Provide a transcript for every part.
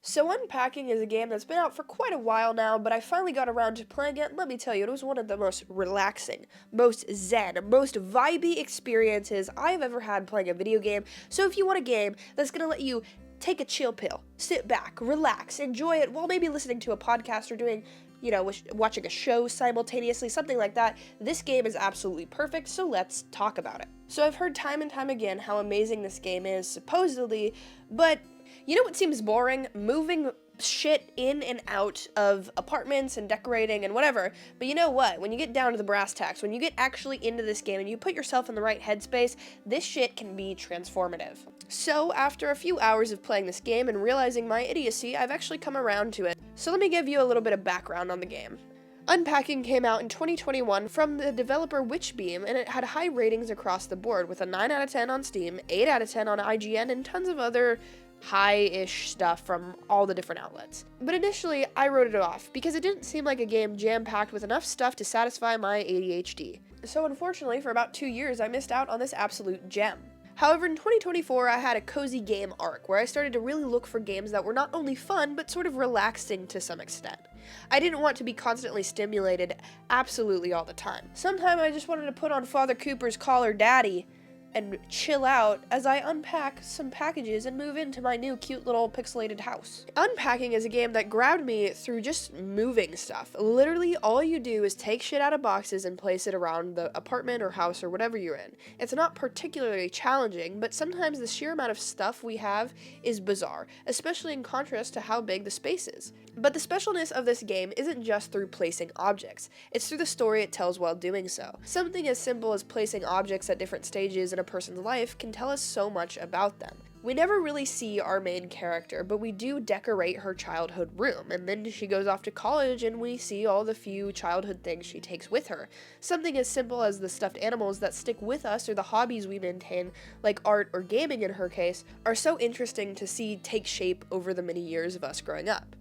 So Unpacking is a game that's been out for quite a while now, but I finally got around to playing it, and let me tell you, it was one of the most relaxing, most zen, most vibey experiences I've ever had playing a video game. So if you want a game that's gonna let you take a chill pill, sit back, relax, enjoy it while maybe listening to a podcast or doing watching a show simultaneously, something like that, this game is absolutely perfect, so let's talk about it. So I've heard time and time again how amazing this game is, supposedly, but you know what seems boring? Moving shit in and out of apartments and decorating and whatever. But you know what? When you get down to the brass tacks, when you get actually into this game and you put yourself in the right headspace, this shit can be transformative. So, after a few hours of playing this game and realizing my idiocy, I've actually come around to it. So let me give you a little bit of background on the game. Unpacking came out in 2021 from the developer Witchbeam, and it had high ratings across the board with a 9 out of 10 on Steam, 8 out of 10 on IGN, and tons of other high-ish stuff from all the different outlets. But initially, I wrote it off because it didn't seem like a game jam-packed with enough stuff to satisfy my ADHD. So unfortunately, for about 2 years, I missed out on this absolute gem. However, in 2024, I had a cozy game arc where I started to really look for games that were not only fun, but sort of relaxing to some extent. I didn't want to be constantly stimulated absolutely all the time. Sometimes I just wanted to put on Father Cooper's Call Her Daddy and chill out as I unpack some packages and move into my new cute little pixelated house. Unpacking is a game that grabbed me through just moving stuff. Literally, all you do is take shit out of boxes and place it around the apartment or house or whatever you're in. It's not particularly challenging, but sometimes the sheer amount of stuff we have is bizarre, especially in contrast to how big the space is. But the specialness of this game isn't just through placing objects, it's through the story it tells while doing so. Something as simple as placing objects at different stages in a person's life can tell us so much about them. We never really see our main character, but we do decorate her childhood room, and then she goes off to college and we see all the few childhood things she takes with her. Something as simple as the stuffed animals that stick with us or the hobbies we maintain, like art or gaming in her case, are so interesting to see take shape over the many years of us growing up.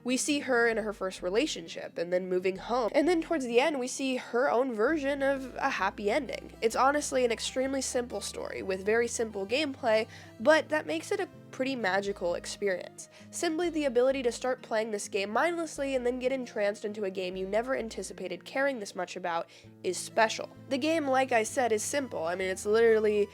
We see her in her first relationship, and then moving home, and then towards the end we see her own version of a happy ending. It's honestly an extremely simple story, with very simple gameplay, but that makes it a pretty magical experience. Simply the ability to start playing this game mindlessly and then get entranced into a game you never anticipated caring this much about is special. The game, like I said, is simple. I mean, it's literally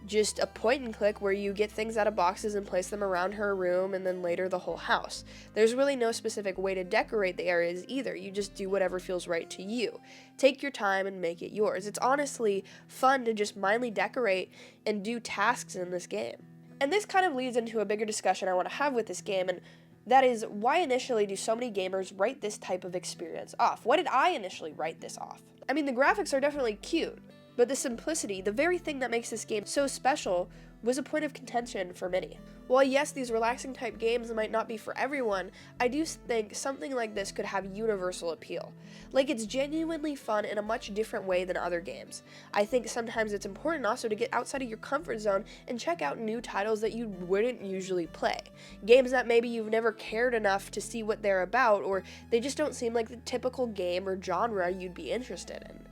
just a point and click where you get things out of boxes and place them around her room and then later the whole house. There's really no specific way to decorate the areas either, you just do whatever feels right to you. Take your time and make it yours. It's honestly fun to just mindly decorate and do tasks in this game. And this kind of leads into a bigger discussion I want to have with this game, and that is, why initially do so many gamers write this type of experience off? Why did I initially write this off? I mean, the graphics are definitely cute, but the simplicity, the very thing that makes this game so special, was a point of contention for many. While yes, these relaxing type games might not be for everyone, I do think something like this could have universal appeal. Like, it's genuinely fun in a much different way than other games. I think sometimes it's important also to get outside of your comfort zone and check out new titles that you wouldn't usually play. Games that maybe you've never cared enough to see what they're about, or they just don't seem like the typical game or genre you'd be interested in.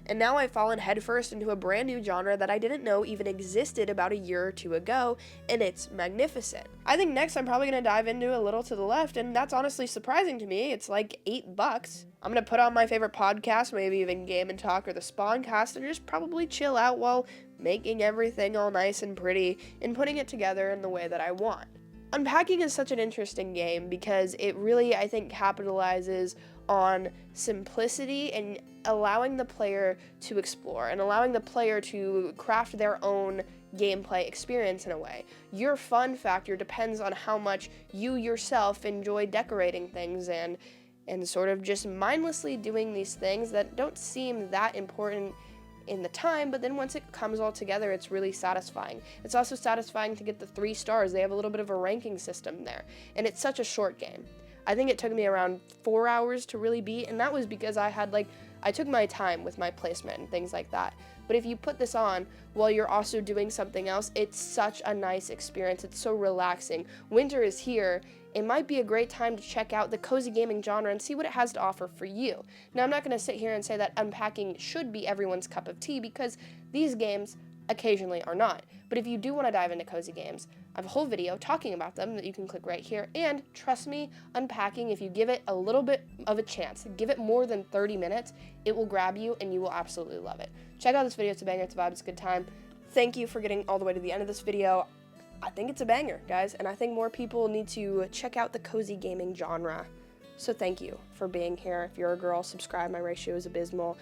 And now I've fallen headfirst into a brand new genre that I didn't know even existed about a year or two ago, and it's magnificent. I think next I'm probably going to dive into A Little to the Left, and that's honestly surprising to me. It's like $8. I'm going to put on my favorite podcast, maybe even Game and Talk or the Spawncast, and just probably chill out while making everything all nice and pretty and putting it together in the way that I want. Unpacking is such an interesting game because it really, I think, capitalizes on simplicity and allowing the player to explore and allowing the player to craft their own gameplay experience in a way. Your fun factor depends on how much you yourself enjoy decorating things and sort of just mindlessly doing these things that don't seem that important in the time, but then once it comes all together, it's really satisfying. It's also satisfying to get the 3 stars. They have a little bit of a ranking system there, and it's such a short game. I think it took me around 4 hours to really beat, and that was because I took my time with my placement and things like that. But if you put this on while you're also doing something else, it's such a nice experience. It's so relaxing. Winter is here. It might be a great time to check out the cozy gaming genre and see what it has to offer for you. Now, I'm not going to sit here and say that Unpacking should be everyone's cup of tea, because these games occasionally are not. But if you do want to dive into cozy games, I have a whole video talking about them that you can click right here, and trust me, Unpacking, if you give it a little bit of a chance, give it more than 30 minutes, it will grab you and you will absolutely love it. Check out this video, it's a banger, it's a vibe, it's a good time. Thank you for getting all the way to the end of this video. I think it's a banger, guys, and I think more people need to check out the cozy gaming genre. So thank you for being here. If you're a girl, subscribe. My ratio is abysmal.